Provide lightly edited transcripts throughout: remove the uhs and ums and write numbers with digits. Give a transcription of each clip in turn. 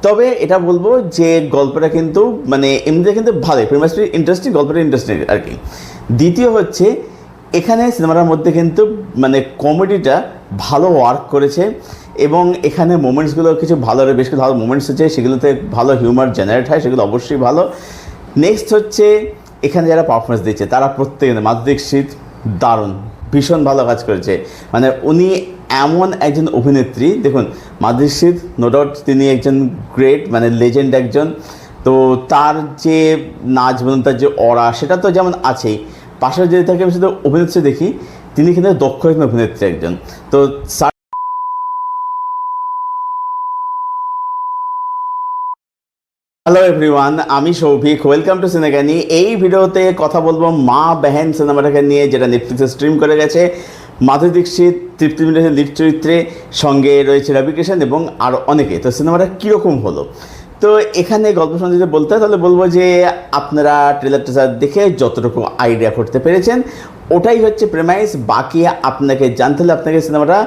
তবে এটা বলবো যে গল্পটা কিন্তু মানে এমনিতে কিন্তু ভালোই, প্রিমাসলি ইন্টারেস্টিং, গল্পটা ইন্টারেস্টিং আর কি। দ্বিতীয় হচ্ছে এখানে সিনেমাটার মধ্যে কিন্তু মানে কমেডিটা ভালো ওয়ার্ক করেছে এবং এখানে মোমেন্টসগুলো কিছু ভালো, বেশ কিছু ভালো মোমেন্টস হচ্ছে, সেগুলোতে ভালো হিউমার জেনারেট হয়, সেগুলো অবশ্যই ভালো। নেক্সট হচ্ছে এখানে যারা পারফরমেন্স দিচ্ছে তারা প্রত্যেকে, মাধুরী দীক্ষিত দারুণ, ভীষণ ভালো কাজ করেছে। মানে উনি এমন একজন অভিনেত্রী, দেখুন মাধুরী দীক্ষিত নো ডাউট তিনি একজন গ্রেট মানে লেজেন্ড একজন, তো তার যে নাচ বলুন, তার যে অরা, সেটা তো যেমন আছেই, পাশাপাশি যদি তাকে আমি শুধু অভিনেত্রী দেখি, তিনি কিন্তু দক্ষ একজন অভিনেত্রী একজন। তো হ্যালো এভরিওয়ান, আমি সৌভিক, ওয়েলকাম টু সিনেগানি। এই ভিডিওতে কথা বলবো মা বেহেন সিনেমাটাকে নিয়ে, যেটা নেটফ্লিক্সে স্ট্রিম করে গেছে। মাধুরী দীক্ষিত, তৃপ্তি মিনারের লিড চরিত্রে, সঙ্গে রয়েছে রবি কিষান এবং আরও অনেকে। তো সিনেমাটা কীরকম হলো, তো এখানে গল্প শুনে যদি বলতে হয় তাহলে বলবো যে আপনারা ট্রেলার টেজার দেখে যতটুকু আইডিয়া করতে পেরেছেন ওটাই হচ্ছে প্রেমাইস। বাকি আপনাকে জানতে হলে আপনাকে সিনেমাটা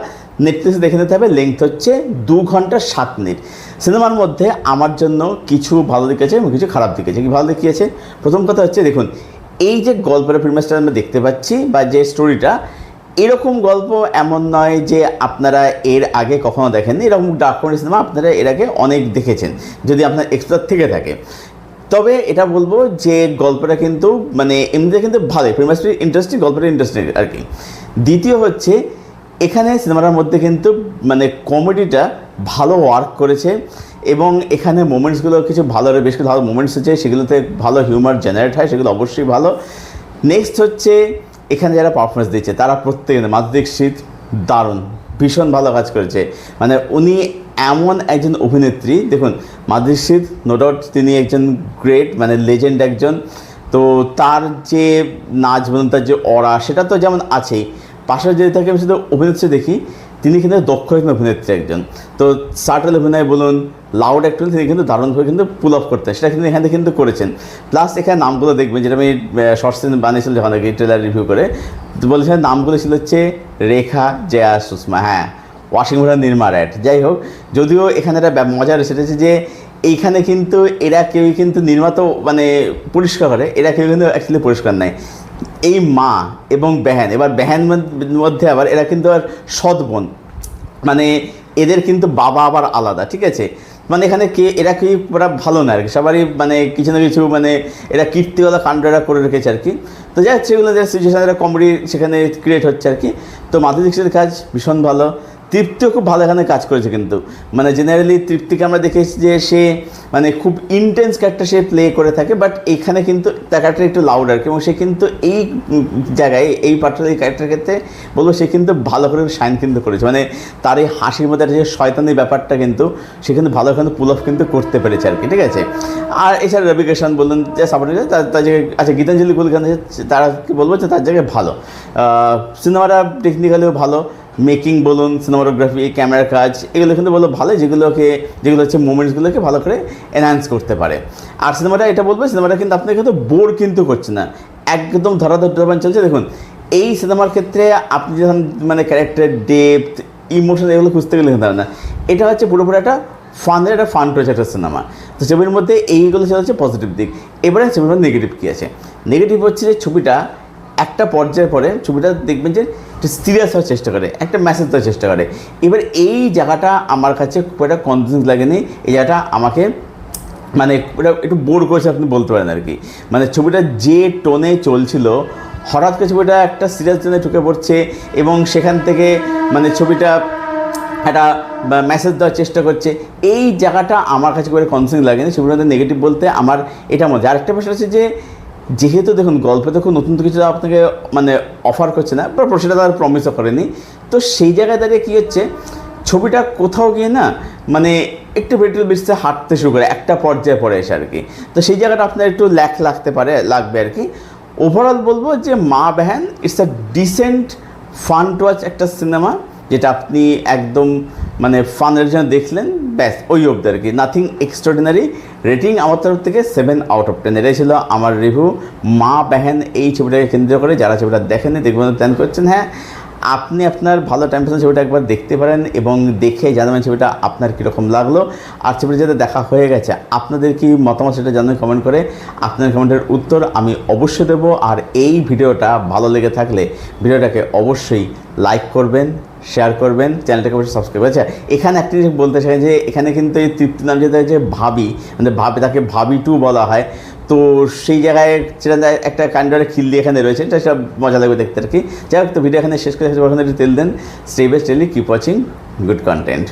নেটফ্লিক্সে দেখে নিতে হবে। লেংথ হচ্ছে 2 ঘন্টা 7 মিনিট। সিনেমার মধ্যে আমার জন্য কিছু ভালো দিক আছে এবং কিছু খারাপ দিক আছে। কি ভালো দিক কী আছে? প্রথম কথা হচ্ছে দেখুন, এই যে গল্পের প্রিমাইসটা আমরা দেখতে পাচ্ছি বা যে স্টোরিটা, এরকম গল্প এমন নয় যে আপনারা এর আগে কখনো দেখেননি। এরকম ডার্ক কমেডি সিনেমা আপনারা এর আগে অনেক দেখেছেন যদি আপনার এক্সপ্লোর থেকে থাকে। তবে এটা বলবো যে গল্পটা কিন্তু মানে এমনিতে কিন্তু ভালোই, প্রিমাসলি ইন্টারেস্টিং, গল্পটা ইন্টারেস্টিং আর কি। দ্বিতীয় হচ্ছে এখানে সিনেমাটার মধ্যে কিন্তু মানে কমেডিটা ভালো ওয়ার্ক করেছে এবং এখানে মোমেন্টসগুলো কিছু ভালো, বেশ কিছু ভালো মোমেন্টস হচ্ছে, সেগুলোতে ভালো হিউমার জেনারেট হয়, সেগুলো অবশ্যই ভালো। নেক্সট হচ্ছে এখানে যারা পারফরমেন্স দিচ্ছে তারা প্রত্যেকে, মাধুরী দীক্ষিত দারুণ, ভীষণ ভালো কাজ করেছে। মানে উনি এমন একজন অভিনেত্রী, দেখুন মাধুরী দীক্ষিত নো ডাউট তিনি একজন গ্রেট মানে লেজেন্ড একজন, তো তার যে নাচ বলুন, তার যে অরা, সেটা তো যেমন আছেই, পাশাপাশি যদি তাকে আমি শুধু অভিনেত্রী দেখি, তিনি কিন্তু দক্ষ একজন অভিনেত্রী একজন। তো সার্টেল অভিনয় বলুন, লাউড অ্যাক্টর, তিনি কিন্তু দারুণভাবে কিন্তু পুল অফ করতেন, সেটা কিন্তু এখান থেকে কিন্তু করেছেন। প্লাস এখানে নামগুলো দেখবেন, যেটা আমি শর্ট সিন বানিয়েছিলাম যখন আগে ট্রেলার রিভিউ করে, তো বলেছিলেন নামগুলো ছিল হচ্ছে রেখা, জয়া, সুষমা, হ্যাঁ ওয়াশিং মেশিন নির্মা র্যাট। যাই হোক, যদিও এখানে একটা মজার সেটা হচ্ছে যে এইখানে কিন্তু এরা কেউই কিন্তু নির্মা তো মানে পরিষ্কার করে, এরা কেউ কিন্তু অ্যাকচুয়ালি পরিষ্কার নেয়। এই মা এবং বেহেন, এবার বেহেন মধ্যে আবার এরা কিন্তু আর সৎ বোন, মানে এদের কিন্তু বাবা আবার আলাদা, ঠিক আছে। মানে এখানে এরা কি ওরা ভালো না আর কি, সবারই মানে কিছু না কিছু মানে এরা কীর্তিওয়ালা কাণ্ড এরা করে রেখেছে আর কি। তো যাই হচ্ছে এগুলো যে সিচুয়েশন, এরা কমেডি সেখানে ক্রিয়েট হচ্ছে আর কি। তো মাধুরী দীক্ষিতের কাজ ভীষণ ভালো, তৃপ্তিও খুব ভালো এখানে কাজ করেছে কিন্তু। মানে জেনারেলি তৃপ্তিকে আমরা দেখেছি যে সে মানে খুব ইন্টেন্স ক্যারেক্টার সে প্লে করে থাকে, বাট এখানে কিন্তু তার ক্যারেক্টার একটু লাউড আর কি, এবং সে কিন্তু এই জায়গায় এই পার্টটা, এই ক্যারেক্টারের ক্ষেত্রে বলবো সে কিন্তু ভালো করে শাইন কিন্তু করেছে। মানে তার এই হাসির মধ্যে একটা যে শয়তানি ব্যাপারটা কিন্তু সে কিন্তু ভালো কিন্তু পুল অফ কিন্তু করতে পেরেছে আর কি, ঠিক আছে। আর এছাড়া রবি কিষান বললেন যে সাপোর্ট, তার জায়গায় আচ্ছা গীতাঞ্জলি কুলকার্নি, তারা কি বলবো যে তার জায়গায় ভালো। সিনেমাটা টেকনিক্যালিও ভালো, মেকিং বলুন, সিনেমাটোগ্রাফি, ক্যামেরার কাজ, এগুলো কিন্তু বলবো ভালো, যেগুলো হচ্ছে মোমেন্টসগুলোকে ভালো করে এনহ্যান্স করতে পারে। আর সিনেমাটা এটা বলবো, সিনেমাটা কিন্তু আপনাকে কিন্তু বোর কিন্তু করছে না, একদম ধরাধর চলছে। দেখুন এই সিনেমার ক্ষেত্রে আপনি যখন মানে ক্যারেক্টার ডেপথ, ইমোশন এগুলো খুঁজতে গেলে কিন্তু না, এটা হচ্ছে পুরোপুরি একটা ফানের, একটা ফান টয়েছে একটা সিনেমা। তো ছবির মধ্যে এইগুলো হচ্ছে পজিটিভ দিক। এবারে ছবির মধ্যে নেগেটিভ কী আছে? নেগেটিভ হচ্ছে যে ছবিটা একটা পর্যায়ের পরে ছবিটা দেখবেন যে একটু সিরিয়াস হওয়ার চেষ্টা করে, একটা মেসেজ দেওয়ার চেষ্টা করে। এবার এই জায়গাটা আমার কাছে খুব একটা কনফিডেন্স লাগেনি, এই জায়গাটা আমাকে মানে ওটা একটু বোর করেছে আপনি বলতে পারেন আর কি। মানে ছবিটা যে টোনে চলছিল, হঠাৎ করে ছবিটা একটা সিরিয়াস টোনে ঢুকে পড়ছে এবং সেখান থেকে মানে ছবিটা একটা মেসেজ দেওয়ার চেষ্টা করছে, এই জায়গাটা আমার কাছে করে কনফিডেন্স লাগেনি। ছবির মধ্যে নেগেটিভ বলতে আমার এটা মনে হয়। আরেকটা বিষয় হচ্ছে যে যেহেতু দেখুন গল্পে তো খুব নতুন তো কিছু আপনাকে মানে অফার করছে না, বা সেটা তার প্রমিসও করেনি, তো সেই জায়গায় দাঁড়িয়ে কী হচ্ছে, ছবিটা কোথাও গিয়ে না মানে একটু বেটল বেসে হাঁটতে শুরু করে একটা পর্যায়ে পরে এসে আর কি। তো সেই জায়গাটা আপনার একটু লাগবে আর কি। ওভারঅল বলবো যে Maa Behen it's a decent fun to watch একটা সিনেমা, যেটা আপনি একদম মানে ফানের জন্য দেখলেন, ব্যাস ওই অবধি আর কি, নাথিং এক্সট্রাঅর্ডিনারি। রেটিং আমার তরফ থেকে 7/10। এটাই ছিল আমার রিভিউ মা বেহেন এই ছবিটাকে কেন্দ্র করে। যারা ছবিটা দেখেননি দেখবেন প্ল্যান করছেন, হ্যাঁ আপনি আপনার ভালো টাইম পাসের ছবিটা একবার দেখতে পারেন এবং দেখে জানাবেন ছবিটা আপনার কীরকম লাগলো। আর ছবিটা যাতে দেখা হয়ে গেছে, আপনাদের কি মতামত সেটা জানাবেন কমেন্ট করে। আপনার কমেন্টের উত্তর আমি অবশ্যই দেবো। আর এই ভিডিওটা ভালো লেগে থাকলে ভিডিওটাকে অবশ্যই লাইক করবেন, শেয়ার করবেন, চ্যানেলটাকে অবশ্যই সাবস্ক্রাইব। আচ্ছা, এখানে একটা জিনিস বলতে চাই যে এখানে কিন্তু এই তৃপ্তি নাম যেটা যে ভাবি, মানে তাকে ভাবি 2 বলা হয়। তো সেই জায়গায় সেটা একটা কান্ডারে খিল্লি এখানে রয়েছে, এটা সব মজা লাগবে দেখতে আর কি। যাই হোক, তো ভিডিও এখানে শেষ করে ওখানে একটু তেল দেন। স্টে বেস্ট, টেলি, কিপ ওয়াচিং গুড কন্টেন্ট।